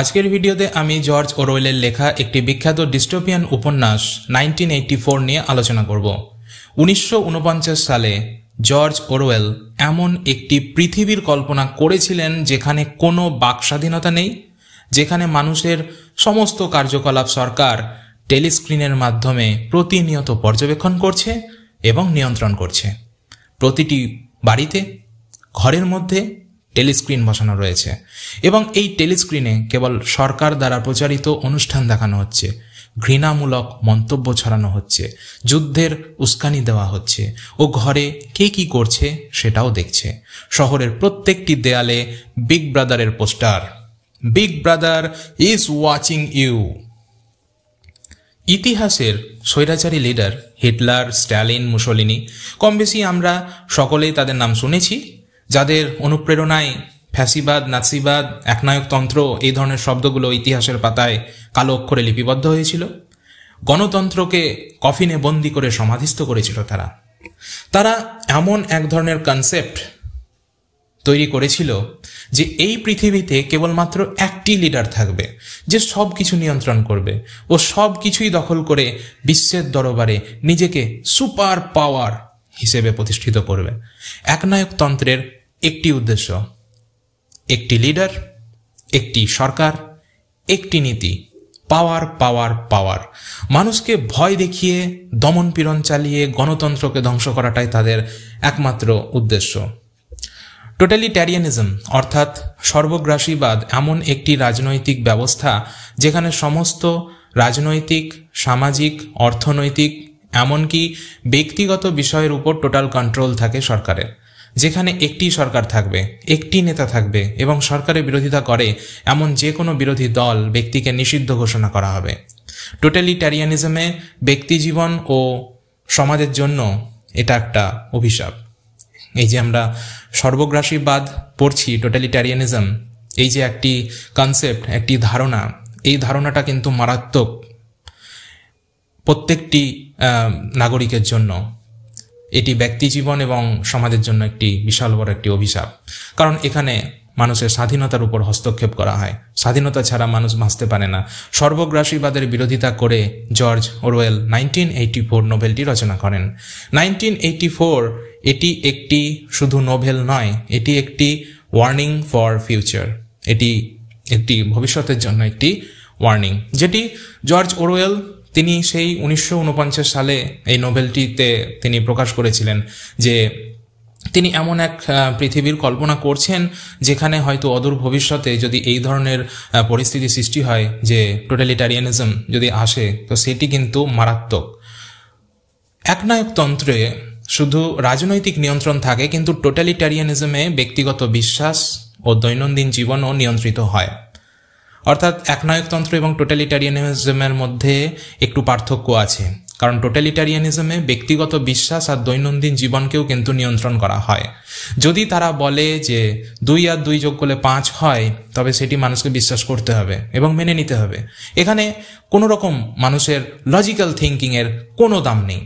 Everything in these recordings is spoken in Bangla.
আজকের ভিডিওতে আমি জর্জ ওরওয়েলের লেখা একটি বিখ্যাত ডিস্টোপিয়ান উপন্যাস 1984 নিয়ে আলোচনা করব। 1949 সালে জর্জ ওরওয়েল এমন একটি পৃথিবীর কল্পনা করেছিলেন যেখানে কোনো বাক স্বাধীনতা নেই, যেখানে মানুষের সমস্ত কার্যকলাপ সরকার টেলিস্ক্রিনের মাধ্যমে প্রতিনিয়ত পর্যবেক্ষণ করছে এবং নিয়ন্ত্রণ করছে। প্রতিটি বাড়িতে, ঘরের মধ্যে টেলিস্ক্রিন বসানো রয়েছে এবং এই টেলিস্ক্রিনে কেবল সরকার দ্বারা প্রচারিত অনুষ্ঠান দেখানো হচ্ছে, ঘৃণামূলক মন্তব্য ছড়ানো হচ্ছে, যুদ্ধের উস্কানি দেওয়া হচ্ছে ও ঘরে কে কি করছে সেটাও দেখছে। শহরের প্রত্যেকটি দেয়ালে বিগ ব্রাদারের পোস্টার, big brother is watching you. ইতিহাসের স্বৈরাচারী লিডার হিটলার, স্ট্যালিন, মুসোলিনি, কম বেশি আমরা সকলেই তাদের নাম শুনেছি, যাদের অনুপ্রেরণায় ফ্যাসিবাদ, নাৎসিবাদ, একনায়কতন্ত্র এই ধরনের শব্দগুলো ইতিহাসের পাতায় কালো অক্ষরে লিপিবদ্ধ হয়েছিল। গণতন্ত্রকে কফিনে বন্দি করে সমাধিস্থ করেছিল তারা এমন এক ধরনের কনসেপ্ট তৈরি করেছিল যে এই পৃথিবীতে কেবলমাত্র একটি লিডার থাকবে যে সব কিছু নিয়ন্ত্রণ করবে ও সব কিছুই দখল করে বিশ্বের দরবারে নিজেকে সুপার পাওয়ার হিসেবে প্রতিষ্ঠিত করবে। একনায়কতন্ত্রের একটি উদ্দেশ্য, একটি লিডার, একটি সরকার, একটি নীতি, পাওয়ার পাওয়ার পাওয়ার। মানুষকে ভয় দেখিয়ে, দমনপীড়ন চালিয়ে গণতন্ত্রকে ধ্বংস করাটাই তাদের একমাত্র উদ্দেশ্য। টোটালিট্যারিয়ানিজম অর্থাৎ সর্বগ্রাসীবাদ এমন একটি রাজনৈতিক ব্যবস্থা যেখানে সমস্ত রাজনৈতিক, সামাজিক, অর্থনৈতিক এমনকি ব্যক্তিগত বিষয়ের উপর টোটাল কন্ট্রোল থাকে সরকারের, যেখানে একটি সরকার থাকবে, একটি নেতা থাকবে এবং সরকারের বিরোধিতা করে এমন যে কোনো বিরোধী দল, ব্যক্তিকে নিষিদ্ধ ঘোষণা করা হবে। টোটালিট্যারিয়ানিজমে ব্যক্তিজীবন ও সমাজের জন্য এটা একটা অভিশাপ। এই যে আমরা সর্বগ্রাসীবাদ পড়ছি, টোটালিট্যারিয়ানিজম, এই যে একটি কনসেপ্ট, একটি ধারণা, এই ধারণাটা কিন্তু মারাত্মক প্রত্যেকটি নাগরিকের জন্য। এটি ব্যক্তিজীবন এবং সমাজের জন্য একটি বিশাল বড় একটি অভিশাপ, কারণ এখানে মানুষের স্বাধীনতার উপর হস্তক্ষেপ করা হয়। স্বাধীনতা ছাড়া মানুষ বাঁচতে পারে না। সর্বগ্রাসীবাদের বিরোধিতা করে জর্জ ওরওয়েল 1984 নোভেলটি রচনা করেন। 1984 এটি একটি শুধু নোভেল নয়, এটি একটি ওয়ার্নিং ফর ফিউচার। এটি একটি ভবিষ্যতের জন্য একটি ওয়ার্নিং, যেটি জর্জ ওরওয়েল তিনি সেই 1949 সালে এই নোভেলটিতে তিনি প্রকাশ করেছিলেন যে তিনি এমন এক পৃথিবীর কল্পনা করছেন যেখানে হয়তো অদূর ভবিষ্যতে যদি এই ধরনের পরিস্থিতি সৃষ্টি হয় যে টোটালিট্যারিয়ানিজম যদি আসে, তো সেটি কিন্তু মারাত্মক। একনায়কতন্ত্রে শুধু রাজনৈতিক নিয়ন্ত্রণ থাকে, কিন্তু টোটালিট্যারিয়ানিজমে ব্যক্তিগত বিশ্বাস ও দৈনন্দিন জীবনও নিয়ন্ত্রিত হয়। অর্থাৎ একনায়কতন্ত্র এবং টোটালিট্যারিয়ানিজমের মধ্যে একটু পার্থক্য আছে, কারণ টোটালিট্যারিয়ানিজমে ব্যক্তিগত বিশ্বাস আর দৈনন্দিন জীবনকেও কিন্তু নিয়ন্ত্রণ করা হয়। যদি তারা বলে যে 2 আর 2 যোগ করলে 5 হয়, তবে সেটি মানুষকে বিশ্বাস করতে হবে এবং মেনে নিতে হবে। এখানে কোনো রকম মানুষের লজিক্যাল থিঙ্কিংয়ের কোনো দাম নেই।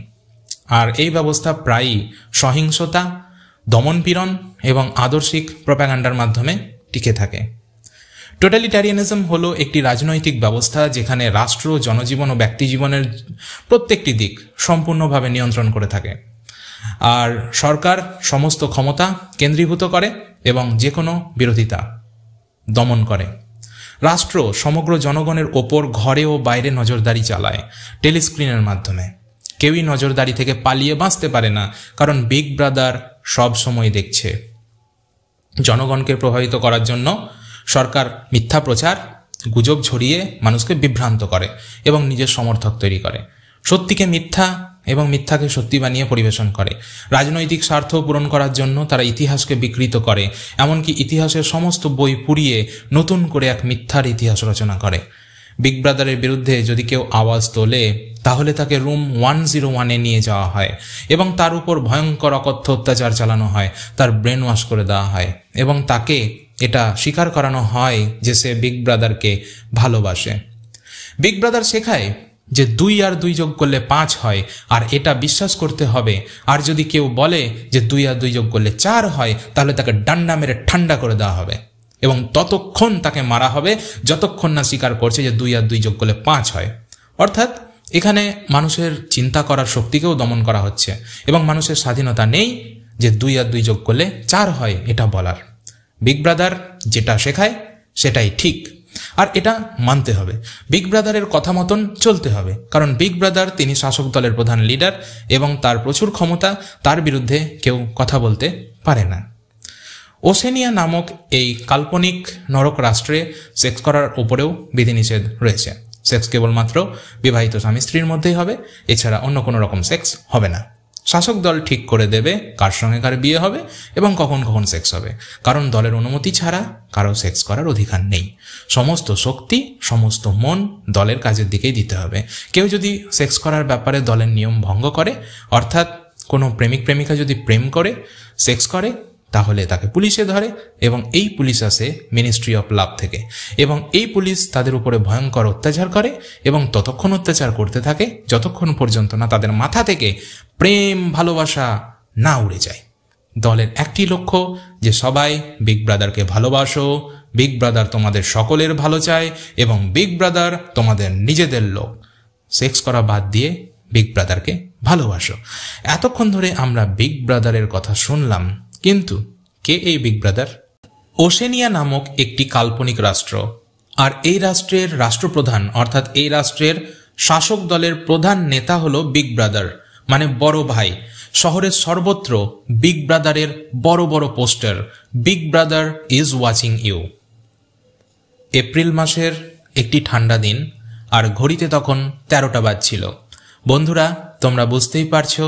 আর এই ব্যবস্থা প্রায়ই সহিংসতা, দমনপীড়ন এবং আদর্শিক প্রোপাগান্ডার মাধ্যমে টিকে থাকে। টোটালিট্যারিয়ানিজম হলো একটি রাজনৈতিক ব্যবস্থা যেখানে রাষ্ট্র জনজীবন ও ব্যক্তিজীবনের প্রত্যেকটি দিক সম্পূর্ণভাবে নিয়ন্ত্রণ করে থাকে, আর সরকার সমস্ত ক্ষমতা কেন্দ্রীভূত করে এবং যে কোনো বিরোধিতা দমন করে। রাষ্ট্র সমগ্র জনগণের ওপর ঘরে ও বাইরে নজরদারি চালায় টেলিস্ক্রিনের মাধ্যমে। কেউই নজরদারি থেকে পালিয়ে বাঁচতে পারে না, কারণ বিগ ব্রাদার সব সময় দেখছে। জনগণকে প্রভাবিত করার জন্য সরকার মিথ্যা প্রচার, গুজব ছড়িয়ে মানুষকে বিভ্রান্ত করে এবং নিজের সমর্থক তৈরি করে। সত্যিকে মিথ্যা এবং মিথ্যাকে সত্যি বানিয়ে পরিবেশন করে। রাজনৈতিক স্বার্থ পূরণ করার জন্য তারা ইতিহাসকে বিকৃত করে, এমনকি ইতিহাসের সমস্ত বই পুড়িয়ে নতুন করে এক মিথ্যার ইতিহাস রচনা করে। বিগ ব্রাদারের বিরুদ্ধে যদি কেউ আওয়াজ তোলে, তাহলে তাকে রুম 101-এ নিয়ে যাওয়া হয় এবং তার উপর ভয়ঙ্কর অকথ্য অত্যাচার চালানো হয়, তার ব্রেন ওয়াশ করে দেওয়া হয় এবং তাকে এটা স্বীকার করানো হয় যে সে বিগ ব্রাদারকে ভালোবাসে। বিগ ব্রাদার শেখায় যে 2 আর 2 যোগ করলে 5 হয়, আর এটা বিশ্বাস করতে হবে। আর যদি কেউ বলে যে 2 আর 2 যোগ করলে 4 হয়, তাহলে তাকে ডান্ডা মেরে ঠান্ডা করে দেওয়া হবে। এবং ততক্ষণ তাকে মারা হবে যতক্ষণ না স্বীকার করছে যে 2 আর 2 যোগ করলে 5 হয়। অর্থাৎ এখানে মানুষের চিন্তা করার শক্তিকেও দমন করা হচ্ছে এবং মানুষের স্বাধীনতা নেই যে 2 আর 2 যোগ করলে 4 হয় এটা বলার। বিগ ব্রাদার যেটা শেখায় সেটাই ঠিক, আর এটা মানতে হবে। বিগ ব্রাদারের কথা মতন চলতে হবে, কারণ বিগ ব্রাদার তিনি শাসক দলের প্রধান লিডার এবং তার প্রচুর ক্ষমতা, তার বিরুদ্ধে কেউ কথা বলতে পারে না। ওশেনিয়া নামক এই কাল্পনিক নরক রাষ্ট্রে সেক্স করার উপরেও বিধিনিষেধ রয়েছে। সেক্স কেবলমাত্র বিবাহিত স্বামী স্ত্রীর মধ্যেই হবে, এছাড়া অন্য কোনো রকম সেক্স হবে না। শাসক দল ঠিক করে দেবে কার সঙ্গে কার বিয়ে হবে এবং কখন কখন সেক্স হবে, কারণ দলের অনুমতি ছাড়া কারো সেক্স করার অধিকার নেই। সমস্ত শক্তি, সমস্ত মন দলের কাজের দিকেই দিতে হবে। কেউ যদি সেক্স করার ব্যাপারে দলের নিয়ম ভঙ্গ করে, অর্থাৎ কোনো প্রেমিক প্রেমিকা যদি প্রেম করে, সেক্স করে, তাহলে তাকে পুলিশে ধরে এবং এই পুলিশ আসে মিনিস্ট্রি অফ লাভ থেকে এবং এই পুলিশ তাদের উপরে ভয়ঙ্কর অত্যাচার করে এবং ততক্ষণ অত্যাচার করতে থাকে যতক্ষণ পর্যন্ত না তাদের মাথা থেকে প্রেম ভালোবাসা না উড়ে যায়। দলের একটি লক্ষ্য যে সবাই বিগ ব্রাদারকে ভালোবাসো, বিগ ব্রাদার তোমাদের সকলের ভালো চায় এবং বিগ ব্রাদার তোমাদের নিজেদের লোক। সেক্স করা বাদ দিয়ে বিগ ব্রাদারকে ভালোবাসো। এতক্ষণ ধরে আমরা বিগ ব্রাদারের কথা শুনলাম, কিন্তু কে এই বিগ ব্রাদার? ওশেনিয়া নামক একটি কাল্পনিক রাষ্ট্র, আর এই রাষ্ট্রের রাষ্ট্রপ্রধান অর্থাৎ এই রাষ্ট্রের শাসক দলের প্রধান নেতা হলো বিগ ব্রাদার, মানে বড় ভাই। শহরের সর্বত্র বিগ ব্রাদারের বড় বড় poster, big brother is watching you. April মাসের একটি ঠান্ডা দিন, আর ঘড়িতে তখন 13টা বাজছিল। বন্ধুরা, তোমরা বুঝতেই পারছো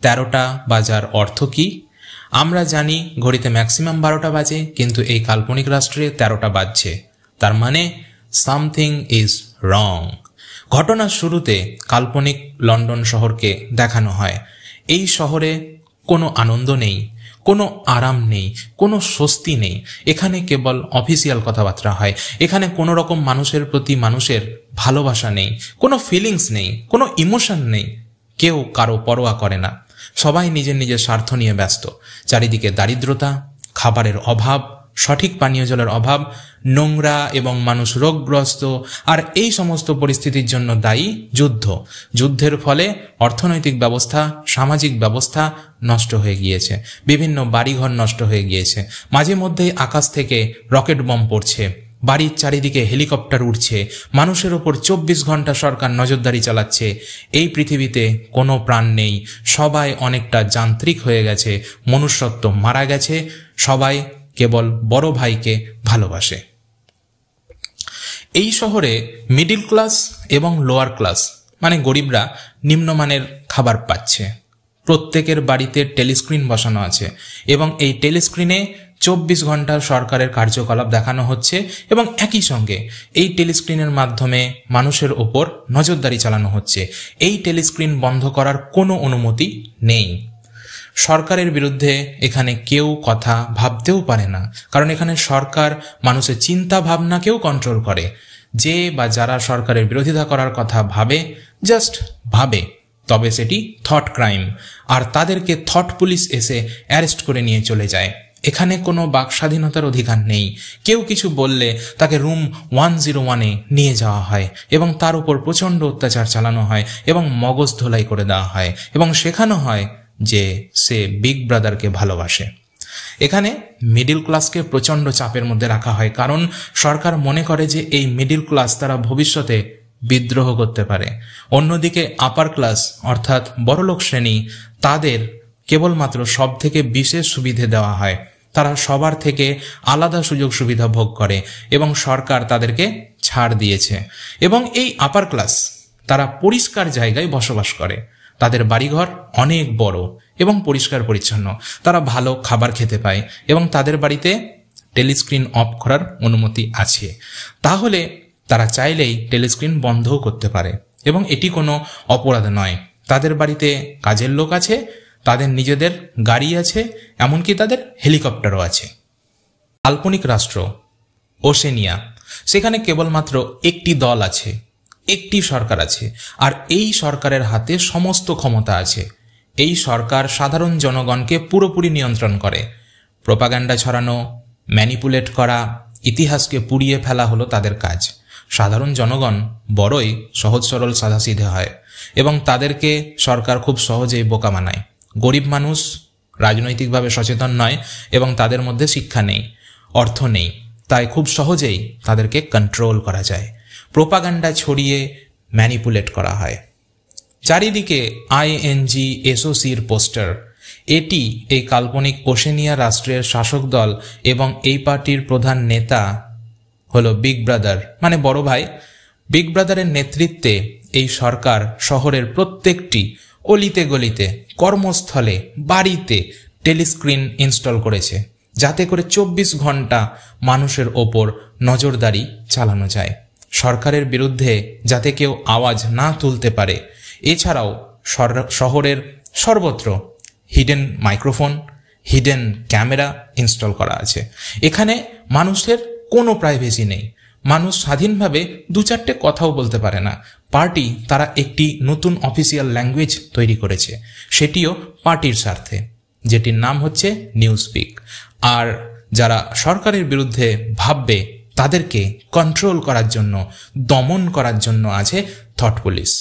13টা বাজার অর্থ কি? আমরা জানি ঘড়িতে ম্যাক্সিমাম 12টা বাজে, কিন্তু এই কাল্পনিক রাষ্ট্রে 13টা বাজছে, তার মানে সামথিং ইজ রং। ঘটনার শুরুতে কাল্পনিক লন্ডন শহরকে দেখানো হয়। এই শহরে কোনো আনন্দ নেই, কোনো আরাম নেই, কোনো স্বস্তি নেই। এখানে কেবল অফিসিয়াল কথাবার্তা হয়। এখানে কোনো রকম মানুষের প্রতি মানুষের ভালোবাসা নেই, কোনো ফিলিংস নেই, কোনো ইমোশন নেই। কেউ কারো পরোয়া করে না, সবাই নিজের নিজের স্বার্থ নিয়ে ব্যস্ত। চারিদিকে দারিদ্রতা, খাবারের অভাব, সঠিক পানীয় জলের অভাব, নোংরা এবং মানুষ রোগগ্রস্ত। আর এই সমস্ত পরিস্থিতির জন্য দায়ী যুদ্ধ। যুদ্ধের ফলে অর্থনৈতিক ব্যবস্থা, সামাজিক ব্যবস্থা নষ্ট হয়ে গিয়েছে, বিভিন্ন বাড়িঘর নষ্ট হয়ে গিয়েছে। মাঝে মধ্যেই আকাশ থেকে রকেট বম পড়ছে, বাড়ির চারিদিকে হেলিকপ্টার উঠছে, মানুষের ওপর 24 ঘন্টা সরকার নজরদারি চালাচ্ছে। এই পৃথিবীতে কোনো প্রাণ নেই, সবাই অনেকটা যান্ত্রিক হয়ে গেছে, মনুষ্যত্ব মারা গেছে, সবাই কেবল বড় ভাইকে ভালোবাসে। এই শহরে মিডিল ক্লাস এবং লোয়ার ক্লাস মানে গরিবরা নিম্নমানের খাবার পাচ্ছে। প্রত্যেকের বাড়িতে টেলিস্ক্রিন বসানো আছে এবং এই টেলিস্ক্রিনে 24 ঘন্টা সরকারের কার্যকলাপ দেখানো হচ্ছে এবং একই সঙ্গে এই টেলিস্ক্রিনের মাধ্যমে মানুষের ওপর নজরদারি চালানো হচ্ছে। এই টেলিস্ক্রিন বন্ধ করার কোনো অনুমতি নেই। সরকারের বিরুদ্ধে এখানে কেউ কথা ভাবতেও পারে না, কারণ এখানে সরকার মানুষের চিন্তা ভাবনাকেও কন্ট্রোল করে। যে বা যারা সরকারের বিরোধিতা করার কথা ভাবে, জাস্ট ভাবে, তবে সেটি থট ক্রাইম, আর তাদেরকে থট পুলিশ এসে অ্যারেস্ট করে নিয়ে চলে যায়। এখানে কোনো বাক স্বাধীনতার অধিকার নেই। কেউ কিছু বললে তাকে রুম 101-এ নিয়ে যাওয়া হয় এবং তার উপর প্রচণ্ড অত্যাচার চালানো হয় এবং মগজ ধোলাই করে দেওয়া হয় এবং শেখানো হয় যে সে বিগ ব্রাদারকে ভালোবাসে। এখানে মিডিল ক্লাসকে প্রচণ্ড চাপের মধ্যে রাখা হয়, কারণ সরকার মনে করে যে এই মিডিল ক্লাস তারা ভবিষ্যতে বিদ্রোহ করতে পারে। অন্যদিকে আপার ক্লাস অর্থাৎ বড়লোক শ্রেণী, তাদের কেবলমাত্র সব থেকে বিশেষ সুবিধে দেওয়া হয়। তারা সবার থেকে আলাদা সুযোগ সুবিধা ভোগ করে এবং সরকার তাদেরকে ছাড় দিয়েছে। এবং এই আপার ক্লাস তারা পরিষ্কার জায়গায় বসবাস করে, তাদের বাড়িঘর অনেক বড় এবং পরিষ্কার পরিচ্ছন্ন, তারা ভালো খাবার খেতে পায় এবং তাদের বাড়িতে টেলিস্ক্রিন অফ করার অনুমতি আছে। তাহলে তারা চাইলেই টেলিস্ক্রিন বন্ধও করতে পারে এবং এটি কোনো অপরাধ নয়। তাদের বাড়িতে কাজের লোক আছে, তাদের নিজেদের গাড়ি আছে, এমনকি তাদের হেলিকপ্টারও আছে। কাল্পনিক রাষ্ট্র ওশেনিয়া, সেখানে কেবলমাত্র একটি দল আছে, একটি সরকার আছে, আর এই সরকারের হাতে সমস্ত ক্ষমতা আছে। এই সরকার সাধারণ জনগণকে পুরোপুরি নিয়ন্ত্রণ করে। প্রোপাগান্ডা ছড়ানো, ম্যানিপুলেট করা, ইতিহাসকে পুড়িয়ে ফেলা হলো তাদের কাজ। সাধারণ জনগণ বড়ই সহজ সরল সাদাসিধে হয় এবং তাদেরকে সরকার খুব সহজেই বোকা বানায়। গরিব মানুষ রাজনৈতিকভাবে সচেতন নয় এবং তাদের মধ্যে শিক্ষা নেই, অর্থ নেই, তাই খুব সহজেই তাদেরকে কন্ট্রোল করা যায়। প্রোপাগান্ডা ছড়িয়ে ম্যানিপুলেট করা হয়। চারিদিকে INGSOCর পোস্টার। এটি এই কাল্পনিক ওশেনিয়া রাষ্ট্রের শাসক দল এবং এই পার্টির প্রধান নেতা হলো বিগ ব্রাদার, মানে বড় ভাই। বিগ ব্রাদারের নেতৃত্বে এই সরকার শহরের প্রত্যেকটি অলিতে গলিতে, কর্মস্থলে, বাড়িতে টেলিস্ক্রিন ইনস্টল করেছে, যাতে করে 24 ঘন্টা মানুষের ওপর নজরদারি চালানো যায়, সরকারের বিরুদ্ধে যাতে কেউ আওয়াজ না তুলতে পারে। এছাড়াও শহরের সর্বত্র hidden microphone, hidden camera install করা আছে। এখানে মানুষের কোনো প্রাইভেসি নেই, মানুষ স্বাধীনভাবে 2-4টে কথাও বলতে পারে না। পার্টি তারা একটি নতুন অফিসিয়াল ল্যাঙ্গুয়েজ তৈরি করেছে, সেটিও পার্টির স্বার্থে, যেটির নাম হচ্ছে নিউজপিক। আর যারা সরকারের বিরুদ্ধে ভাববে তাদেরকে কন্ট্রোল করার জন্য, দমন করার জন্য আছে থট পুলিশ।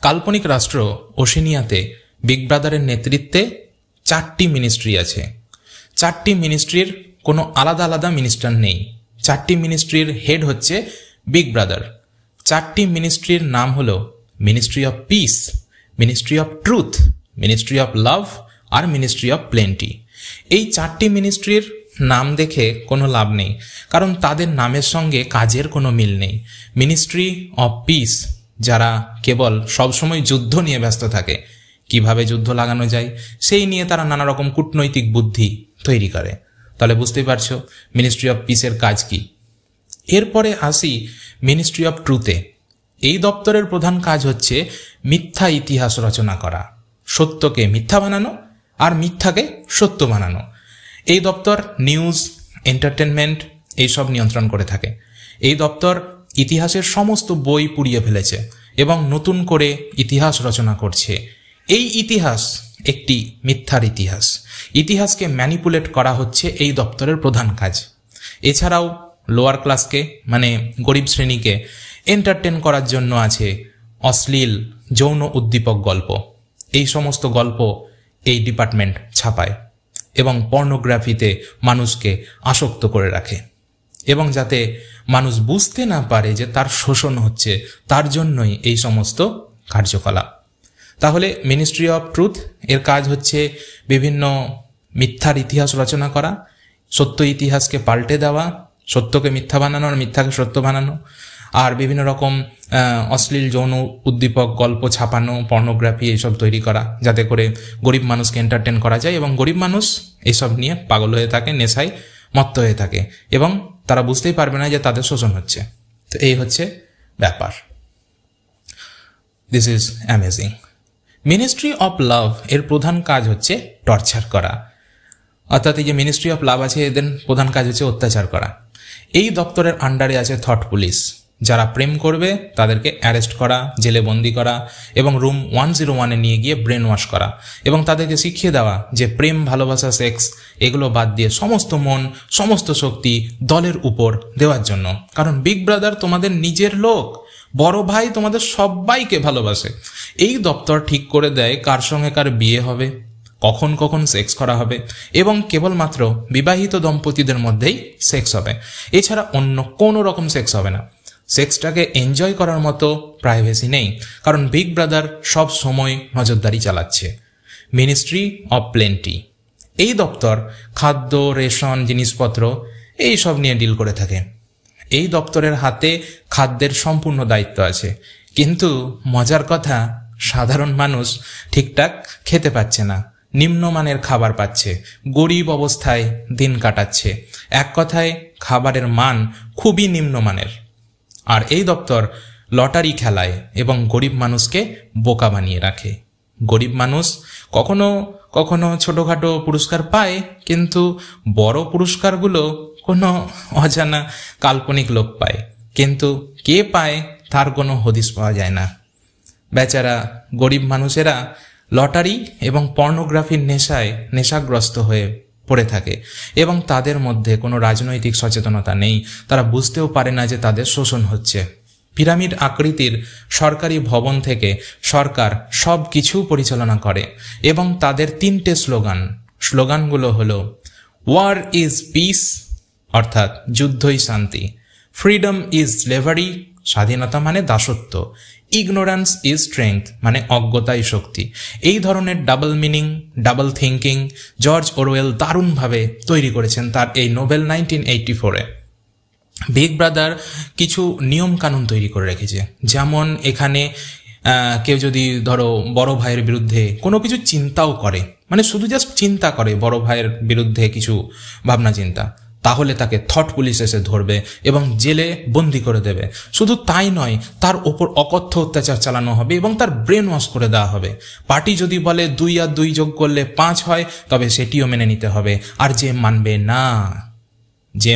কাল্পনিক রাষ্ট্র ওশেনিয়াতে বিগ ব্রাদারের নেতৃত্বে 4টি মিনিস্ট্রি আছে। 4টি মিনিস্ট্রির কোনো আলাদা আলাদা মিনিস্টার নেই। 4টি মিনিস্ট্রির হেড হচ্ছে বিগ ব্রাদার। 4টি মিনিস্ট্রির নাম হলো ministry of peace, ministry of truth, ministry of love আর মিনিস্ট্রি অফ প্লেন্টি। এই 4টি মিনিস্ট্রির নাম দেখে কোনো লাভ নেই, কারণ তাদের নামের সঙ্গে কাজের কোনো মিল নেই। মিনিস্ট্রি অফ পিস যারা কেবল সবসময় যুদ্ধ নিয়ে ব্যস্ত থাকে, কিভাবে যুদ্ধ লাগানো যায় সেই নিয়ে তারা নানা রকম কূটনৈতিক বুদ্ধি তৈরি করে। তাহলে বুঝতেই পারছো মিনিস্ট্রি অফ পিসের কাজ কি। এরপরে আসি মিনিস্ট্রি অফ ট্রুথে। এই দপ্তরের প্রধান কাজ হচ্ছে মিথ্যা ইতিহাস রচনা করা, সত্যকে মিথ্যা বানানো আর মিথ্যাকে সত্য বানানো। এই দপ্তর নিউজ, এন্টারটেনমেন্ট এইসব নিয়ন্ত্রণ করে থাকে। এই দপ্তর ইতিহাসের সমস্ত বই পুড়িয়ে ফেলেছে এবং নতুন করে ইতিহাস রচনা করছে। এই ইতিহাস একটি মিথ্যার ইতিহাস। ইতিহাসকে ম্যানিপুলেট করা হচ্ছে এই দপ্তরের প্রধান কাজ। এছাড়াও লোয়ার ক্লাসকে, মানে গরিব শ্রেণীকে এন্টারটেন করার জন্য আছে অশ্লীল, যৌন উদ্দীপক গল্প। এই সমস্ত গল্প এই ডিপার্টমেন্ট ছাপায় এবং পর্নোগ্রাফিতে মানুষকে আসক্ত করে রাখে, এবং যাতে মানুষ বুঝতে না পারে যে তার শোষণ হচ্ছে, তার জন্যই এই সমস্ত কার্যকলাপ। তাহলে মিনিস্ট্রি অফ ট্রুথ এর কাজ হচ্ছে বিভিন্ন মিথ্যার ইতিহাস রচনা করা, সত্য ইতিহাসকে পাল্টে দেওয়া, সত্যকে মিথ্যা বানানো আর মিথ্যাকে সত্য বানানো, আর বিভিন্ন রকম অশ্লীল যৌন উদ্দীপক গল্প ছাপানো, পর্নোগ্রাফি এইসব তৈরি করা, যাতে করে গরিব মানুষকে এন্টারটেন করা যায় এবং গরিব মানুষ এইসব নিয়ে পাগল হয়ে থাকে, নেশায় মত্ত হয়ে থাকে এবং তারা বুঝতেই পারবে না যে তাদের শোষণ হচ্ছে। তো এই হচ্ছে ব্যাপার। This is amazing. Ministry of লাভ এর প্রধান কাজ হচ্ছে টর্চার করা, অর্থাৎ এই যে মিনিস্ট্রি অফ লাভ আছে এদের প্রধান কাজ হচ্ছে অত্যাচার করা। এই দপ্তরের আন্ডারে আছে থট পুলিশ, যারা প্রেম করবে তাদেরকে অ্যারেস্ট করা, জেলে বন্দি করা এবং রুম 101-এ নিয়ে গিয়ে ব্রেন ওয়াশ করা এবং তাদেরকে শিখিয়ে দেওয়া যে প্রেম, ভালোবাসা, সেক্স এগুলো বাদ দিয়ে সমস্ত মন, সমস্ত শক্তি দলের উপর দেওয়ার জন্য। কারণ বিগ ব্রাদার তোমাদের নিজের লোক, বড় ভাই তোমাদের সবাইকে ভালোবাসে। এই দপ্তর ঠিক করে দেয় কার সঙ্গে কার বিয়ে হবে, কখন কখন সেক্স করা হবে এবং কেবলমাত্র বিবাহিত দম্পতিদের মধ্যেই সেক্স হবে, এছাড়া অন্য কোনো রকম সেক্স হবে না। সেক্সটাকে এনজয় করার মতো প্রাইভেসি নেই, কারণ বিগ ব্রাদার সব সময় নজরদারি চালাচ্ছে। মিনিস্ট্রি অফ প্লেন্টি, এই দপ্তর খাদ্য, রেশন, জিনিসপত্র এই সব নিয়ে ডিল করে থাকে। এই দপ্তরের হাতে খাদ্যের সম্পূর্ণ দায়িত্ব আছে, কিন্তু মজার কথা সাধারণ মানুষ ঠিকঠাক খেতে পাচ্ছে না, নিম্নমানের খাবার পাচ্ছে, গরিব অবস্থায় দিন কাটাচ্ছে। এক কথায় খাবারের মান খুবই নিম্নমানের। আর এই দপ্তর লটারি খেলায় এবং গরিব মানুষকে বোকা বানিয়ে রাখে। গরিব মানুষ কখনো কখনো ছোটোখাটো পুরস্কার পায়, কিন্তু বড় পুরস্কারগুলো কোনো অজানা কাল্পনিক লোক পায়, কিন্তু কে পায় তার কোনো হদিস পাওয়া যায় না। বেচারা গরিব মানুষেরা লটারি এবং পর্নোগ্রাফির নেশাগ্রস্ত হয়ে পড়ে থাকে এবং তাদের মধ্যে কোনো রাজনৈতিক সচেতনতা নেই। তারা বুঝতেও পারে না যে তাদের শোষণ হচ্ছে। পিরামিড আকৃতির সরকারি ভবন থেকে সরকার সব কিছু পরিচালনা করে এবং তাদের 3টে স্লোগানগুলো হলো ওয়ার ইজ পিস অর্থাৎ যুদ্ধই শান্তি, ফ্রিডম ইজ স্লেভারি স্বাধীনতা মানে দাসত্ব, ইগনোরেন্স ইজ স্ট্রেংথ মানে অজ্ঞতাই শক্তি। এই ধরনের double meaning, double thinking George Orwell দারুণভাবে তৈরি করেছেন তার এই নোবেল 1984-এ। বিগ ব্রাদার কিছু নিয়ম কানুন তৈরি করে রেখেছে, যেমন এখানে কেউ যদি ধরো বড় ভাইয়ের বিরুদ্ধে কোনো কিছু চিন্তাও করে, মানে শুধু জাস্ট চিন্তা করে বড় ভাইয়ের বিরুদ্ধে কিছু ভাবনা চিন্তা, তাহলে তাকে থট পুলিশ এসে ধরবে এবং জেলে বন্দি করে দেবে। শুধু তাই নয়, তার ওপর অকথ্য অত্যাচার চালানো হবে এবং তার ব্রেন ওয়াশ করে দেওয়া হবে। পার্টি যদি বলে 2 আর 2 যোগ করলে 5 হয়, তবে সেটিও মেনে নিতে হবে। আর যে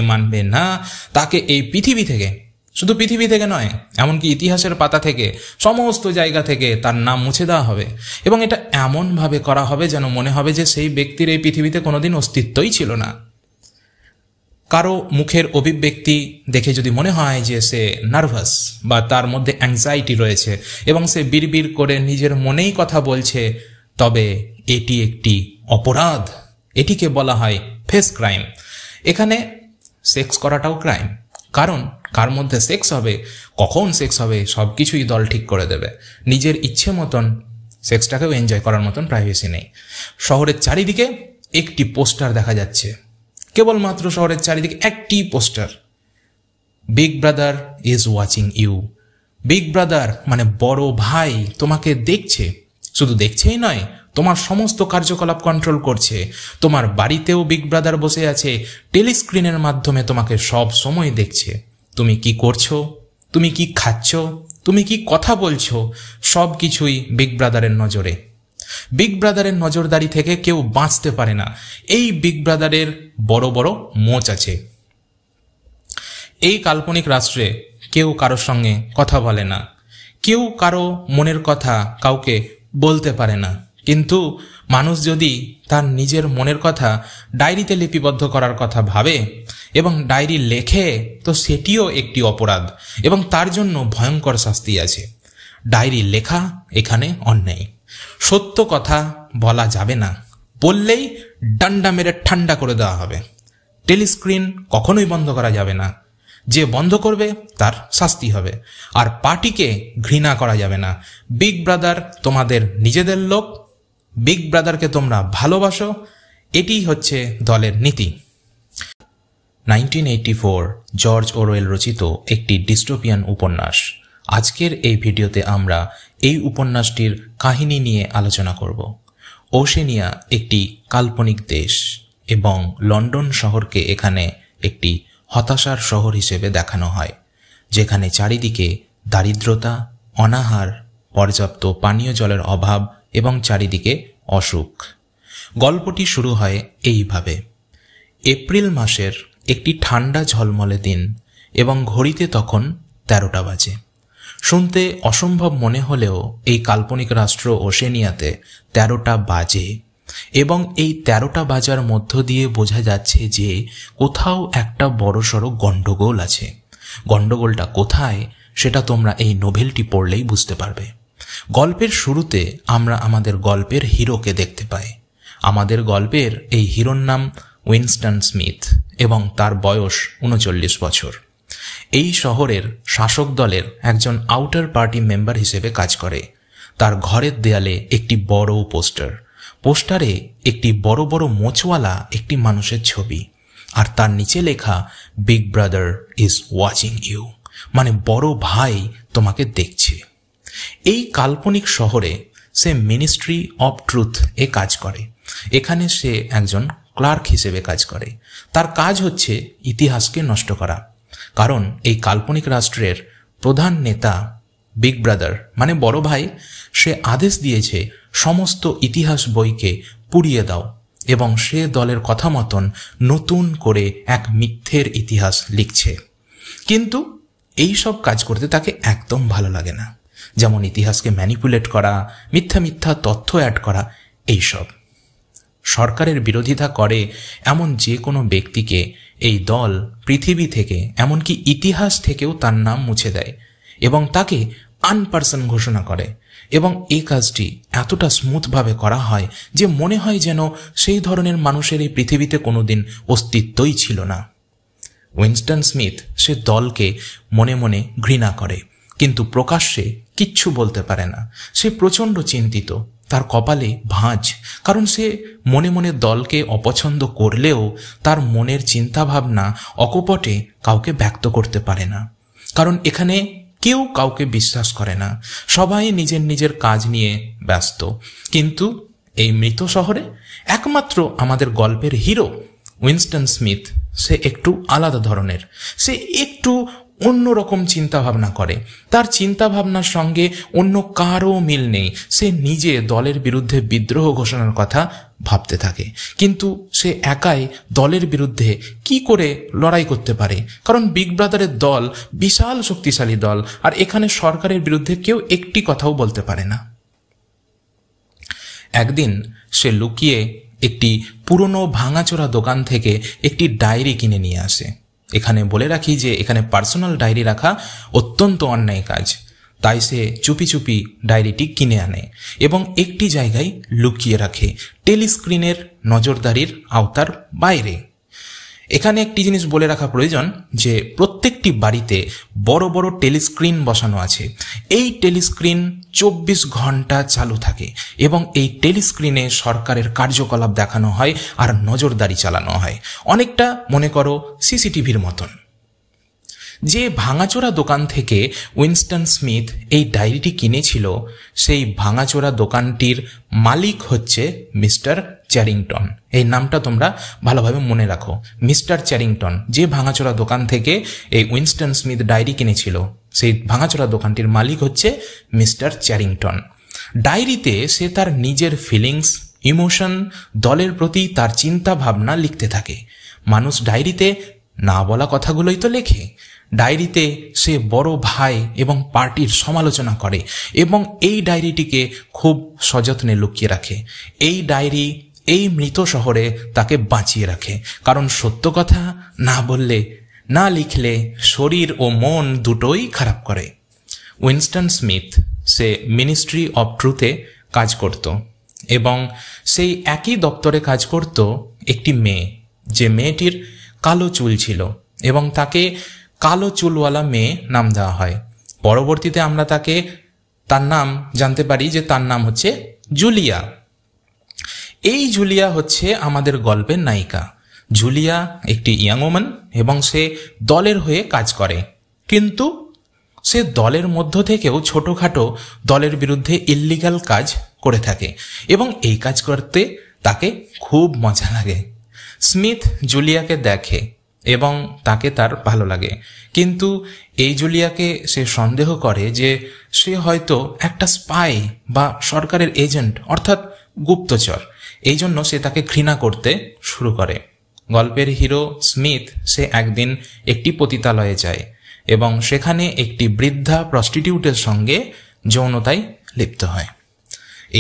মানবে না তাকে এই পৃথিবী থেকে, শুধু পৃথিবী থেকে নয়, এমনকি ইতিহাসের পাতা থেকে, সমস্ত জায়গা থেকে তার নাম মুছে দেওয়া হবে এবং এটা এমনভাবে করা হবে যেন মনে হবে যে সেই ব্যক্তির এই পৃথিবীতে কোনোদিন অস্তিত্বই ছিল না। কারো মুখের অভিব্যক্তি দেখে যদি মনে হয় যে সে নার্ভাস বা তার মধ্যে অ্যাংজাইটি রয়েছে এবং সে বিড়বিড় করে নিজের মনেই কথা বলছে, তবে এটি একটি অপরাধ। এটিকে বলা হয় ফেস ক্রাইম। এখানে সেক্স করাটাও ক্রাইম, কারণ কার মধ্যে সেক্স হবে, কখন সেক্স হবে, সব কিছুই দল ঠিক করে দেবে। নিজের ইচ্ছে মতন সেক্সটাকেও এনজয় করার মতন প্রাইভেসি নেই। শহরের চারিদিকে একটি পোস্টার দেখা যাচ্ছে, কেবলমাত্র শহরের চারিদিকে একটি poster, big brother is watching you. Big brother মানে বড় ভাই তোমাকে দেখছে, শুধু দেখছেই নয়, তোমার সমস্ত কার্যকলাপ কন্ট্রোল করছে। তোমার বাড়িতেও বিগ ব্রাদার বসে আছে, টেলিস্ক্রিনের মাধ্যমে তোমাকে সব সময় দেখছে। তুমি কি করছো, তুমি কি খাচ্ছ, তুমি কি কথা বলছো, সব কিছুই বিগ ব্রাদারের নজরে। বিগ ব্রাদারের নজরদারি থেকে কেউ বাঁচতে পারে না। এই বিগ ব্রাদারের বড় বড় মোচ আছে। এই কাল্পনিক রাষ্ট্রে কেউ কারোর সঙ্গে কথা বলে না, কেউ কারো মনের কথা কাউকে বলতে পারে না। কিন্তু মানুষ যদি তার নিজের মনের কথা ডায়েরিতে লিপিবদ্ধ করার কথা ভাবে এবং ডায়েরি লেখে, তো সেটিও একটি অপরাধ এবং তার জন্য ভয়ঙ্কর শাস্তি আছে। ডায়েরি লেখা এখানে অন্যায়। সত্য কথা বলা যাবে না, বললেই ডান্ডা মেরে ঠান্ডা করে দেওয়া হবে। টেলিস্ক্রিন কখনোই বন্ধ করা যাবে না, যে বন্ধ করবে তার শাস্তি হবে। আর পার্টিকে ঘৃণা করা যাবে না। বিগ ব্রাদার তোমাদের নিজেদের লোক, বিগ ব্রাদারকে তোমরা ভালোবাসো, এটিই হচ্ছে দলের নীতি। 1984 জর্জ ওরওয়েল রচিত একটি ডিস্টোপিয়ান উপন্যাস। আজকের এই ভিডিওতে আমরা এই উপন্যাসটির কাহিনী নিয়ে আলোচনা করব। ওশেনিয়া একটি কাল্পনিক দেশ এবং লন্ডন শহরকে এখানে একটি হতাশার শহর হিসেবে দেখানো হয়, যেখানে চারিদিকে দারিদ্রতা, অনাহার, পর্যাপ্ত পানীয় জলের অভাব এবং চারিদিকে অসুখ। গল্পটি শুরু হয় এইভাবে। এপ্রিল মাসের একটি ঠান্ডা ঝলমলে দিন এবং ঘড়িতে তখন 13টা বাজে। শুনতে অসম্ভব মনে হলেও এই কাল্পনিক রাষ্ট্র ওশেনিয়াতে 13টা বাজে এবং এই 13টা বাজার মধ্য দিয়ে বোঝা যাচ্ছে যে কোথাও একটা বড়সড় গণ্ডগোল আছে। গণ্ডগোলটা কোথায় সেটা তোমরা এই নোভেলটি পড়লেই বুঝতে পারবে। গল্পের শুরুতে আমরা আমাদের গল্পের হিরোকে দেখতে পাই। আমাদের গল্পের এই হিরোর নাম উইনস্টন স্মিথ এবং তার বয়স 39 বছর। এই শহরের শাসক দলের একজন আউটার পার্টি মেম্বার হিসেবে কাজ করে। তার ঘরের দেয়ালে একটি বড় পোস্টারে একটি বড় বড় মোচওয়ালা একটি মানুষের ছবি, আর তার নিচে লেখা big brother is watching you, মানে বড় ভাই তোমাকে দেখছে। এই কাল্পনিক শহরে সে মিনিস্ট্রি অফ ট্রুথ এ কাজ করে। এখানে সে একজন ক্লার্ক হিসেবে কাজ করে। তার কাজ হচ্ছে ইতিহাসকে নষ্ট করা, কারণ এই কাল্পনিক রাষ্ট্রের প্রধান নেতা বিগ ব্রাদার মানে বড় ভাই, সে আদেশ দিয়েছে সমস্ত ইতিহাস বইকে পুড়িয়ে দাও এবং সে দলের কথা মতন নতুন করে এক মিথ্যের ইতিহাস লিখছে। কিন্তু এই সব কাজ করতে তাকে একদম ভালো লাগে না, যেমন ইতিহাসকে ম্যানিপুলেট করা, মিথ্যা তথ্য অ্যাড করা, এইসব। সরকারের বিরোধিতা করে এমন যে কোনো ব্যক্তিকে এই দল পৃথিবী থেকে, এমনকি ইতিহাস থেকেও তার নাম মুছে দেয় এবং তাকে আনপারসন ঘোষণা করে। এবং এই কাজটি এতটা স্মুথভাবে করা হয় যে মনে হয় যেন সেই ধরনের মানুষের এই পৃথিবীতে কোনোদিন অস্তিত্বই ছিল না। উইনস্টন স্মিথ সে দলকে মনে মনে ঘৃণা করে, কিন্তু প্রকাশ্যে কিচ্ছু বলতে পারে না। সে প্রচণ্ড চিন্তিত, তার কপালে ভাঁজ, কারণ সে মনে মনে দলকে অপছন্দ করলেও তার মনের চিন্তাভাবনা অকপটে কাউকে ব্যক্ত করতে পারে না, কারণ এখানে কেউ কাউকে বিশ্বাস করে না, সবাই নিজের নিজের কাজ নিয়ে ব্যস্ত। কিন্তু এই মৃত শহরে একমাত্র আমাদের গল্পের হিরো উইনস্টন স্মিথ সে একটু আলাদা ধরনের, সে একটু অন্যরকম চিন্তাভাবনা করে। তার চিন্তাভাবনার সঙ্গে অন্য কারও মিল নেই। সে নিজে দলের বিরুদ্ধে বিদ্রোহ ঘোষণার কথা ভাবতে থাকে, কিন্তু সে একাই দলের বিরুদ্ধে কি করে লড়াই করতে পারে, কারণ বিগ ব্রাদারের দল বিশাল শক্তিশালী দল, আর এখানে সরকারের বিরুদ্ধে কেউ একটি কথাও বলতে পারে না। একদিন সে লুকিয়ে একটি পুরনো ভাঙাচোরা দোকান থেকে একটি ডায়েরি কিনে নিয়ে আসে। এখানে বলে রাখি যে এখানে পার্সোনাল ডায়েরি রাখা অত্যন্ত অন্যায় কাজ, তাই সে চুপি চুপি ডায়েরিটি কিনে আনে এবং একটি জায়গায় লুকিয়ে রাখে, টেলিস্ক্রিনের নজরদারির আওতার বাইরে। এখানে একটি জিনিস বলে রাখা প্রয়োজন যে প্রত্যেকটি বাড়িতে বড় বড় টেলিস্ক্রিন বসানো আছে। এই টেলিস্ক্রিন 24 ঘন্টা চালু থাকে এবং এই টেলিস্ক্রিনে সরকারের কার্যকলাপ দেখানো হয় আর নজরদারি চালানো হয়, অনেকটা মনে করো সিসিটিভির মতন। যে ভাঙাচোরা দোকান থেকে উইনস্টন স্মিথ এই ডায়েরিটি কিনেছিল, সেই ভাঙাচোরা দোকানটির মালিক হচ্ছে মিস্টার চ্যারিংটন। এই নামটা তোমরা ভালোভাবে মনে রাখো, মিস্টার চ্যারিংটন। যে ভাঙাচোরা দোকান থেকে এই উইনস্টন স্মিথ ডায়েরি কিনেছিল, সেই ভাঙাচোরা দোকানটির মালিক হচ্ছে মিস্টার চ্যারিংটন। ডায়েরিতে সে তার নিজের ফিলিংস, ইমোশন, দলের প্রতি তার চিন্তা ভাবনা লিখতে থাকে। মানুষ ডায়েরিতে না বলা কথাগুলোই তো লেখে। ডায়েরিতে সে বড় ভাই এবং পার্টির সমালোচনা করে এবং এই ডায়েরিটিকে খুব সযত্নে লুকিয়ে রাখে। এই ডায়েরি এই মৃত শহরে তাকে বাঁচিয়ে রাখে, কারণ সত্য কথা না বললে, না লিখলে শরীর ও মন দুটোই খারাপ করে। উইনস্টন স্মিথ সে মিনিস্ট্রি অব ট্রুথে কাজ করত এবং সেই একই দপ্তরে কাজ করত একটি মেয়ে, যে মেয়েটির কালো চুল ছিল এবং তাকে কালো চুলওয়ালা মেয়ে নাম দেওয়া হয়। পরবর্তীতে আমরা তার নাম জানতে পারি যে তার নাম হচ্ছে জুলিয়া। এই জুলিয়া হচ্ছে আমাদের গল্পের নায়িকা। জুলিয়া একটি ইয়াং ওম্যান এবং সে দলের হয়ে কাজ করে, কিন্তু সে দলের মধ্য থেকেও ছোটোখাটো দলের বিরুদ্ধে ইল্লিগাল কাজ করে থাকে এবং এই কাজ করতে তাকে খুব মজা লাগে। স্মিথ জুলিয়াকে দেখে এবং তাকে তার ভালো লাগে, কিন্তু এই জুলিয়াকে সে সন্দেহ করে যে সে হয়তো একটা স্পাই বা সরকারের এজেন্ট, অর্থাৎ গুপ্তচর। এই জন্য সে তাকে ঘৃণা করতে শুরু করে। গল্পের হিরো স্মিথ সে একদিন একটি পতিতালয়ে যায় এবং সেখানে একটি বৃদ্ধা প্রস্টিটিউটের সঙ্গে যৌনতায় লিপ্ত হয়।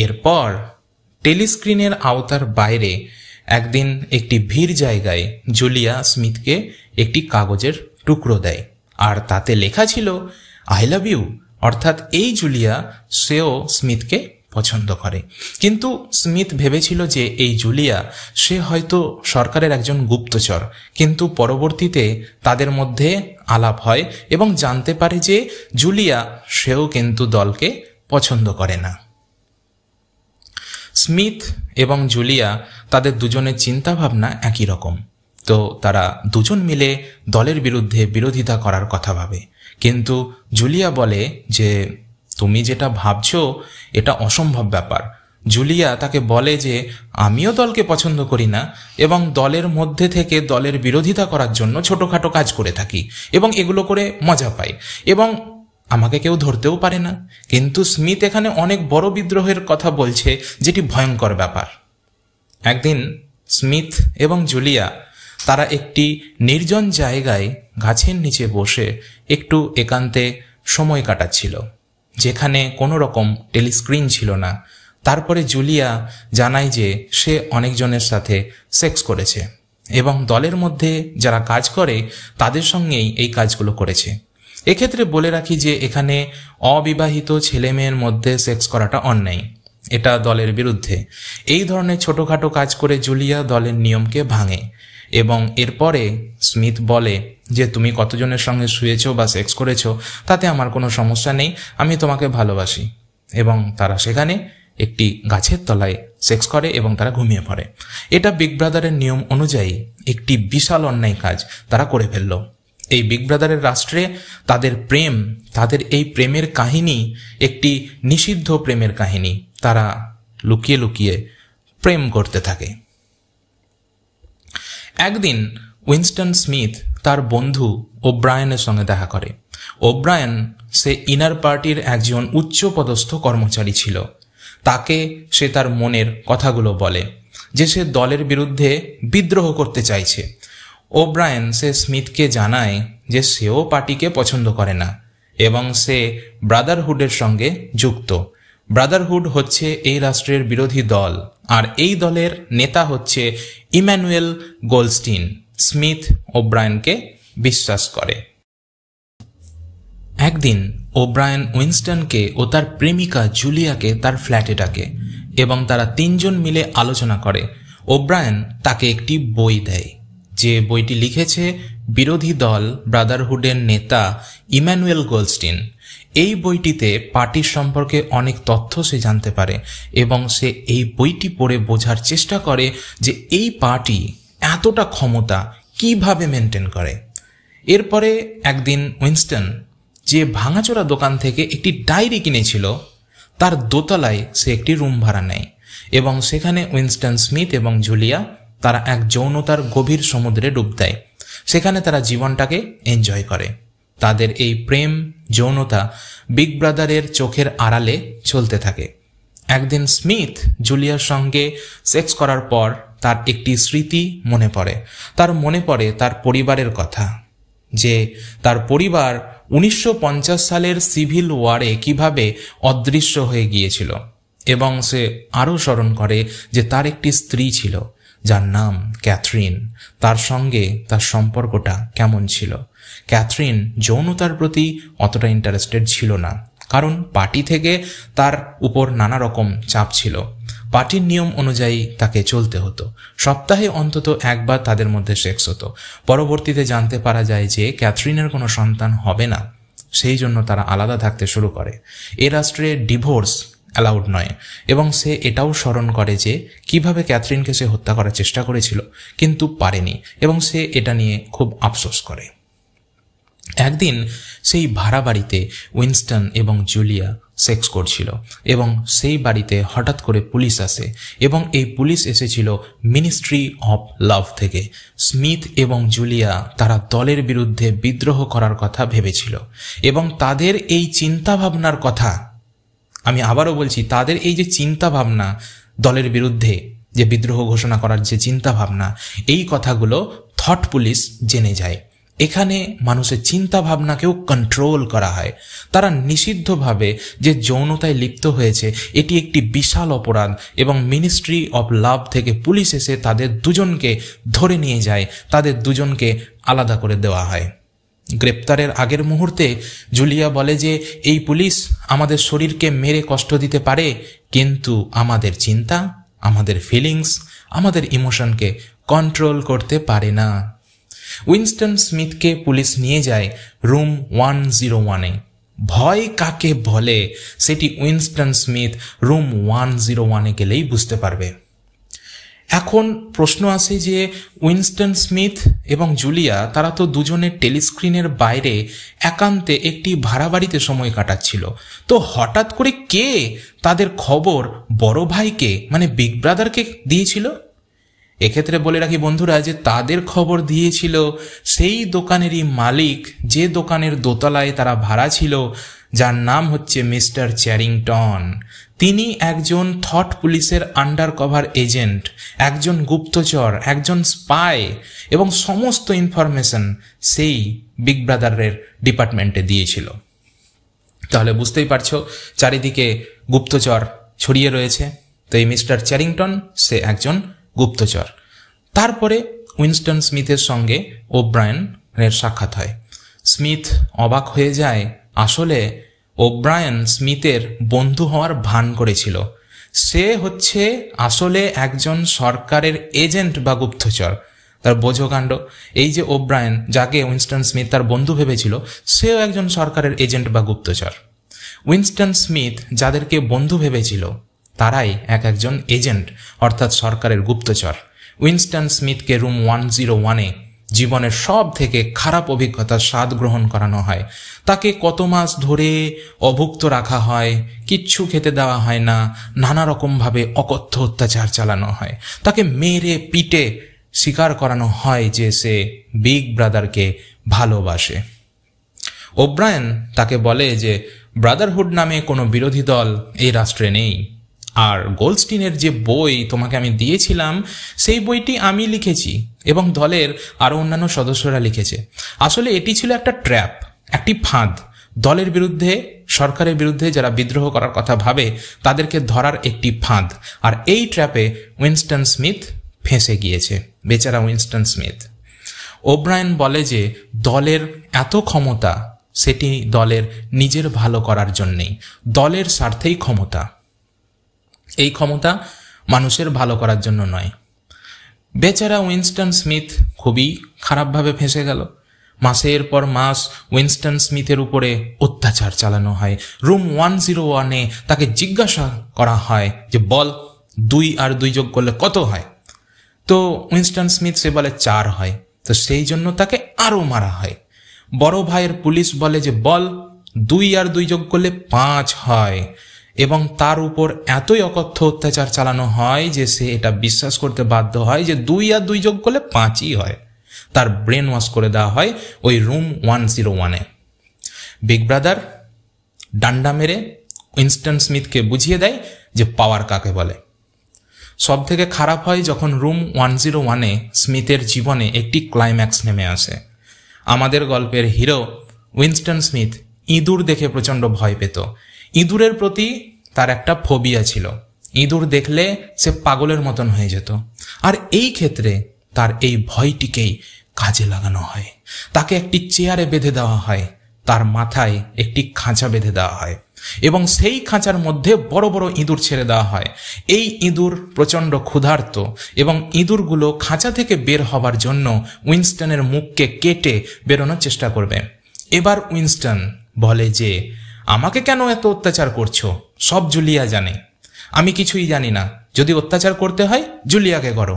এরপর টেলিস্ক্রিনের আওতার বাইরে একদিন একটি ভিড় জায়গায় জুলিয়া স্মিথকে একটি কাগজের টুকরো দেয়, আর তাতে লেখা ছিল আই লাভ ইউ। অর্থাৎ এই জুলিয়া সেও স্মিথকে পছন্দ করে, কিন্তু স্মিথ ভেবেছিল যে এই জুলিয়া সে হয়তো সরকারের একজন গুপ্তচর, কিন্তু পরবর্তীতে তাদের মধ্যে আলাপ হয় এবং জানতে পারে যে জুলিয়া সেও কিন্তু দলকে পছন্দ করে না। স্মিথ এবং জুলিয়া তাদের দুজনের চিন্তাভাবনা একই রকম, তো তারা দুজন মিলে দলের বিরুদ্ধে বিরোধিতা করার কথা ভাবে। কিন্তু জুলিয়া বলে যে তুমি যেটা ভাবছো এটা অসম্ভব ব্যাপার। জুলিয়া তাকে বলে যে আমিও দলকে পছন্দ করি না এবং দলের মধ্যে থেকে দলের বিরোধিতা করার জন্য ছোটোখাটো কাজ করে থাকি এবং এগুলো করে মজা পাই এবং আমাকে কেউ ধরতেও পারে না। কিন্তু স্মিথ এখানে অনেক বড় বিদ্রোহের কথা বলছে, যেটি ভয়ঙ্কর ব্যাপার। একদিন স্মিথ এবং জুলিয়া তারা একটি নির্জন জায়গায় গাছের নিচে বসে একটু একান্তে সময় কাটাচ্ছিল, যেখানে কোনো রকম টেলিস্ক্রিন ছিল না। তারপরে জুলিয়া জানায় যে সে অনেকজনের সাথে সেক্স করেছে এবং দলের মধ্যে যারা কাজ করে তাদের সঙ্গেই এই কাজগুলো করেছে। এক্ষেত্রে বলে রাখি যে এখানে অবিবাহিত ছেলে মেয়ের মধ্যে সেক্স করাটা অন্যায়, এটা দলের বিরুদ্ধে। এই ধরনের ছোটোখাটো কাজ করে জুলিয়া দলের নিয়মকে ভাঙে এবং এরপরে স্মিথ বলে যে তুমি কতজনের সঙ্গে শুয়েছো বা সেক্স করেছো তাতে আমার কোনো সমস্যা নেই, আমি তোমাকে ভালোবাসি। এবং তারা সেখানে একটি গাছের তলায় সেক্স করে এবং তারা ঘুমিয়ে পড়ে। এটা বিগ ব্রাদারের নিয়ম অনুযায়ী একটি বিশাল অন্যায় কাজ তারা করে ফেলল। এই বিগ ব্রাদারের রাষ্ট্রে তাদের এই প্রেমের কাহিনী একটি নিষিদ্ধ প্রেমের কাহিনী। তারা লুকিয়ে লুকিয়ে প্রেম করতে থাকে। একদিন উইনস্টন স্মিথ তার বন্ধু ওব্রায়ানের সঙ্গে দেখা করে। ওব্রায়ান সে ইনার পার্টির একজন উচ্চপদস্থ কর্মচারী ছিল। তাকে সে তার মনের কথাগুলো বলে যে সে দলের বিরুদ্ধে বিদ্রোহ করতে চাইছে। ওব্রায়ান সে স্মিথকে জানায় যে সেও পার্টিকে পছন্দ করে না এবং সে ব্রাদারহুডের সঙ্গে যুক্ত। ব্রাদারহুড হচ্ছে এই রাষ্ট্রের বিরোধী দল আর এই দলের নেতা হচ্ছে ইম্যানুয়েল গোল্ডস্টিন। স্মিথ ওব্রায়ানকে বিশ্বাস করে। একদিন ওব্রায়ান উইনস্টনকে ও তার প্রেমিকা জুলিয়াকে তার ফ্ল্যাটে ডাকে এবং তারা তিনজন মিলে আলোচনা করে। ওব্রায়ান তাকে একটি বই দেয়, যে বইটি লিখেছে বিরোধী দল ব্রাদারহুডের নেতা ইম্যানুয়েল গোল্ডস্টিন। এই বইটিতে পার্টির সম্পর্কে অনেক তথ্য সে জানতে পারে এবং সে এই বইটি পড়ে বোঝার চেষ্টা করে যে এই পার্টি এতটা ক্ষমতা কিভাবে মেনটেন করে। এরপরে একদিন উইনস্টন যে ভাঙাচোরা দোকান থেকে একটি ডায়েরি কিনেছিল তার দোতলায় সে একটি রুম ভাড়া নেয় এবং সেখানে উইনস্টন স্মিথ এবং জুলিয়া তারা এক যৌনতার গভীর সমুদ্রে ডুব দেয়। সেখানে তারা জীবনটাকে এনজয় করে। তাদের এই প্রেম যৌনতা বিগ ব্রাদারের চোখের আড়ালে চলতে থাকে। একদিন স্মিথ জুলিয়ার সঙ্গে সেক্স করার পর তার একটি স্মৃতি মনে পড়ে। তার মনে পড়ে তার পরিবারের কথা, যে তার পরিবার 1950 সালের সিভিল ওয়ারে কিভাবে অদৃশ্য হয়ে গিয়েছিল এবং সে আরও স্মরণ করে যে তার একটি স্ত্রী ছিল যার নাম ক্যাথরিন। তার সঙ্গে তার সম্পর্কটা কেমন ছিল? ক্যাথরিন যৌনতার প্রতি অতটা ইন্টারেস্টেড ছিল না, কারণ পার্টি থেকে তার উপর নানা রকম চাপ ছিল। পার্টির নিয়ম অনুযায়ী তাকে চলতে হতো। সপ্তাহে অন্তত একবার তাদের মধ্যে সেক্স হতো। পরবর্তীতে জানতে পারা যায় যে ক্যাথরিনের কোনো সন্তান হবে না, সেই জন্য তারা আলাদা থাকতে শুরু করে। এ রাষ্ট্রে ডিভোর্স অ্যালাউড নয় এবং সে এটাও স্মরণ করে যে কিভাবে ক্যাথরিনকে সে হত্যা করার চেষ্টা করেছিল কিন্তু পারেনি এবং সে এটা নিয়ে খুব আফসোস করে। একদিন সেই ভাড়া বাড়িতে উইনস্টন এবং জুলিয়া সেক্স করছিল এবং সেই বাড়িতে হঠাৎ করে পুলিশ আসে এবং এই পুলিশ এসেছিল মিনিস্ট্রি অফ লাভ থেকে। স্মিথ এবং জুলিয়া তারা দলের বিরুদ্ধে বিদ্রোহ করার কথা ভেবেছিল এবং তাদের এই চিন্তাভাবনার কথা, আমি আবারও বলছি, তাদের এই যে চিন্তাভাবনা দলের বিরুদ্ধে যে বিদ্রোহ ঘোষণা করার যে চিন্তাভাবনা, এই কথাগুলো থট পুলিশ জেনে যায়। এখানে মানুষের চিন্তা ভাবনাকেও কন্ট্রোল করা হয়। তারা নিষিদ্ধভাবে যে যৌনতায় লিপ্ত হয়েছে এটি একটি বিশাল অপরাধ এবং মিনিস্ট্রি অফ লাভ থেকে পুলিশ এসে তাদের দুজনকে ধরে নিয়ে যায়, তাদের দুজনকে আলাদা করে দেওয়া হয়। গ্রেপ্তারের আগের মুহূর্তে জুলিয়া বলে যে এই পুলিশ আমাদের শরীরকে মেরে কষ্ট দিতে পারে, কিন্তু আমাদের চিন্তা, আমাদের ফিলিংস, আমাদের ইমোশনকে কন্ট্রোল করতে পারে না। উইনস্টন স্মিথকে পুলিশ নিয়ে যায় রুম 101-এ। ভয় কাকে বলে সেটি উইনস্টন স্মিথ রুম 101-এ গেলেই বুঝতে পারবে। এখন প্রশ্ন আসে যে উইনস্টন স্মিথ এবং জুলিয়া তারা তো দুজনের টেলিস্ক্রিনের বাইরে একান্তে একটি ভাড়া বাড়িতে সময় কাটাচ্ছিল, তো হঠাৎ করে কে তাদের খবর বড় ভাইকে মানে বিগ ব্রাদারকে দিয়েছিল? এক্ষেত্রে বলে রাখি বন্ধুরা যে তাদের খবর দিয়েছিল সেই দোকানেরই মালিক, যে দোকানের দোতলায় তারা ভাড়া ছিল, যার নাম হচ্ছে মিস্টার চ্যারিংটন। তিনি একজন থট পুলিশের আন্ডার কভার এজেন্ট, একজন গুপ্তচর, একজন স্পাই এবং সমস্ত ইনফরমেশন সেই বিগ ব্রাদারের ডিপার্টমেন্টে দিয়েছিল। তাহলে বুঝতেই পারছো চারিদিকে গুপ্তচর ছড়িয়ে রয়েছে। তো এই মিস্টার চ্যারিংটন সে একজন গুপ্তচর। তারপরে উইনস্টন স্মিথের সঙ্গে ওব্রায়েনের সাক্ষাৎ হয়। স্মিথ অবাক হয়ে যায়, আসলে ওব্রায়েন স্মিথের বন্ধু হওয়ার ভান করেছিল। সে হচ্ছে আসলে একজন সরকারের এজেন্ট বা গুপ্তচর। তার বোঝকাণ্ড, এই যে ওব্রায়েন যাকে উইনস্টন স্মিথ তার বন্ধু ভেবেছিল, সেও একজন সরকারের এজেন্ট বা গুপ্তচর। উইনস্টন স্মিথ যাদেরকে বন্ধু ভেবেছিল তারাই একজন এজেন্ট অর্থাৎ সরকারের গুপ্তচর। উইনস্টন স্মিথকে রুম 101-এ জীবনের সব থেকে খারাপ অভিজ্ঞতার স্বাদ গ্রহণ করানো হয়। তাকে কত মাস ধরে অভুক্ত রাখা হয়, কিচ্ছু খেতে দেওয়া হয় না, নানা রকমভাবে অকথ্য অত্যাচার চালানো হয়। তাকে মেরে পিটে স্বীকার করানো হয় যে সে বিগ ব্রাদারকে ভালোবাসে। ওব্রায়েন তাকে বলে যে ব্রাদারহুড নামে কোনো বিরোধী দল এই রাষ্ট্রে নেই, আর গোল্ডস্টিনের যে বই তোমাকে আমি দিয়েছিলাম সেই বইটি আমি লিখেছি এবং দলের আরও অন্যান্য সদস্যরা লিখেছে। আসলে এটি ছিল একটা ট্র্যাপ, একটি ফাঁদ। দলের বিরুদ্ধে, সরকারের বিরুদ্ধে যারা বিদ্রোহ করার কথা ভাবে তাদেরকে ধরার একটি ফাঁদ। আর এই ট্র্যাপে উইনস্টন স্মিথ ফেঁসে গিয়েছে, বেচারা উইনস্টন স্মিথ। ওব্রায়েন বলে যে দলের এত ক্ষমতা সেটি দলের নিজের ভালো করার জন্যেই, দলের স্বার্থেই ক্ষমতা। এই ক্ষমতা মানুষের ভালো করার জন্য নয়। বেচারা উইনস্টন স্মিথ খুবই খারাপভাবে ফেঁসে গেল। মাসের পর মাস উইনস্টন স্মিথের উপরে অত্যাচার চালানো হয়। রুম 101-এ তাকে জিজ্ঞাসা করা হয় যে বল 2 আর 2 যোগ করলে কত হয়। তো উইনস্টন স্মিথ সে বলে 4 হয়। তো সেই জন্য তাকে আরও মারা হয়। বড় ভাইয়ের পুলিশ বলে যে বল 2 আর 2 যোগ করলে 5 হয়, এবং তার উপর এতই অকথ্য অত্যাচার চালানো হয় যে সে এটা বিশ্বাস করতে বাধ্য হয় যে 2 আর 2 যোগ করলে 5ই হয়। তার ব্রেন ওয়াশ করে দেওয়া হয় ওই রুম 101-এ। বিগ ব্রাদার ডান্ডা মেরে উইনস্টন স্মিথকে বুঝিয়ে দেয় যে পাওয়ার কাকে বলে। সব থেকে খারাপ হয় যখন রুম 101-এ স্মিথের জীবনে একটি ক্লাইম্যাক্স নেমে আসে। আমাদের গল্পের হিরো উইনস্টন স্মিথ ইঁদুর দেখে প্রচণ্ড ভয় পেত। ইঁদুরের প্রতি তার একটা ফোবিয়া ছিল। ইঁদুর দেখলে সে পাগলের মতন হয়ে যেত। আর এই ক্ষেত্রে তার এই ভয়টিকেই কাজে লাগানো হয়। তাকে একটি চেয়ারে বেঁধে দেওয়া হয়, তার মাথায় একটি খাঁচা বেঁধে দেওয়া হয় এবং সেই খাঁচার মধ্যে বড় বড় ইঁদুর ছেড়ে দেওয়া হয়। এই ইঁদুর প্রচণ্ড ক্ষুধার্ত এবং ইঁদুরগুলো খাঁচা থেকে বের হবার জন্য উইনস্টনের মুখকে কেটে বেরোনোর চেষ্টা করবে। এবার উইনস্টন বলে যে আমাকে কেন এত অত্যাচার করছো, সব জুলিয়া জানে, আমি কিছুই জানি না, যদি অত্যাচার করতে হয় জুলিয়াকে করো।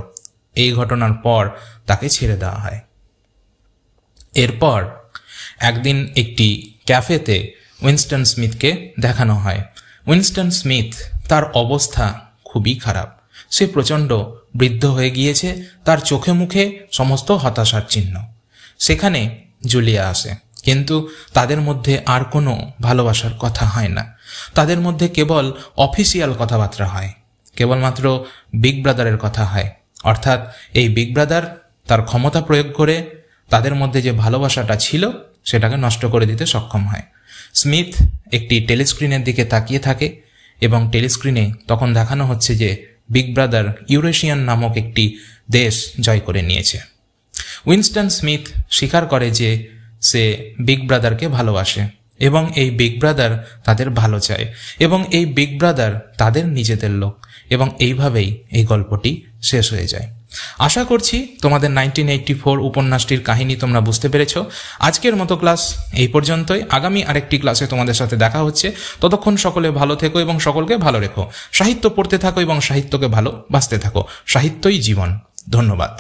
এই ঘটনার পর তাকে ছেড়ে দেওয়া হয়। এরপর একদিন একটি ক্যাফেতে উইনস্টন স্মিথকে দেখানো হয়। উইনস্টন স্মিথ তার অবস্থা খুবই খারাপ, সে প্রচণ্ড বৃদ্ধ হয়ে গিয়েছে, তার চোখে মুখে সমস্ত হতাশার চিহ্ন। সেখানে জুলিয়া আসে, কিন্তু তাদের মধ্যে আর কোনো ভালোবাসার কথা হয় না। তাদের মধ্যে কেবল অফিসিয়াল কথাবার্তা হয়, কেবলমাত্র বিগ ব্রাদারের কথা হয়। অর্থাৎ এই বিগ ব্রাদার তার ক্ষমতা প্রয়োগ করে তাদের মধ্যে যে ভালোবাসাটা ছিল সেটাকে নষ্ট করে দিতে সক্ষম হয়। স্মিথ একটি টেলিস্ক্রিনের দিকে তাকিয়ে থাকে এবং টেলিস্ক্রিনে তখন দেখানো হচ্ছে যে বিগ ব্রাদার ইউরেশিয়ান নামক একটি দেশ জয় করে নিয়েছে। উইনস্টন স্মিথ স্বীকার করে যে সে বিগ ব্রাদারকে ভালোবাসে এবং এই বিগ ব্রাদার তাদের ভালো চায় এবং এই বিগ ব্রাদার তাদের নিজেদের লোক, এবং এইভাবেই এই গল্পটি শেষ হয়ে যায়। আশা করছি তোমাদের 1984 উপন্যাসটির কাহিনী তোমরা বুঝতে পেরেছ। আজকের মতো ক্লাস এই পর্যন্তই। আগামী আরেকটি ক্লাসে তোমাদের সাথে দেখা হচ্ছে। ততক্ষণ সকলে ভালো থেকো এবং সকলকে ভালো রেখো। সাহিত্য পড়তে থাকো এবং সাহিত্যকে ভালোবাসতে থাকো। সাহিত্যই জীবন। ধন্যবাদ।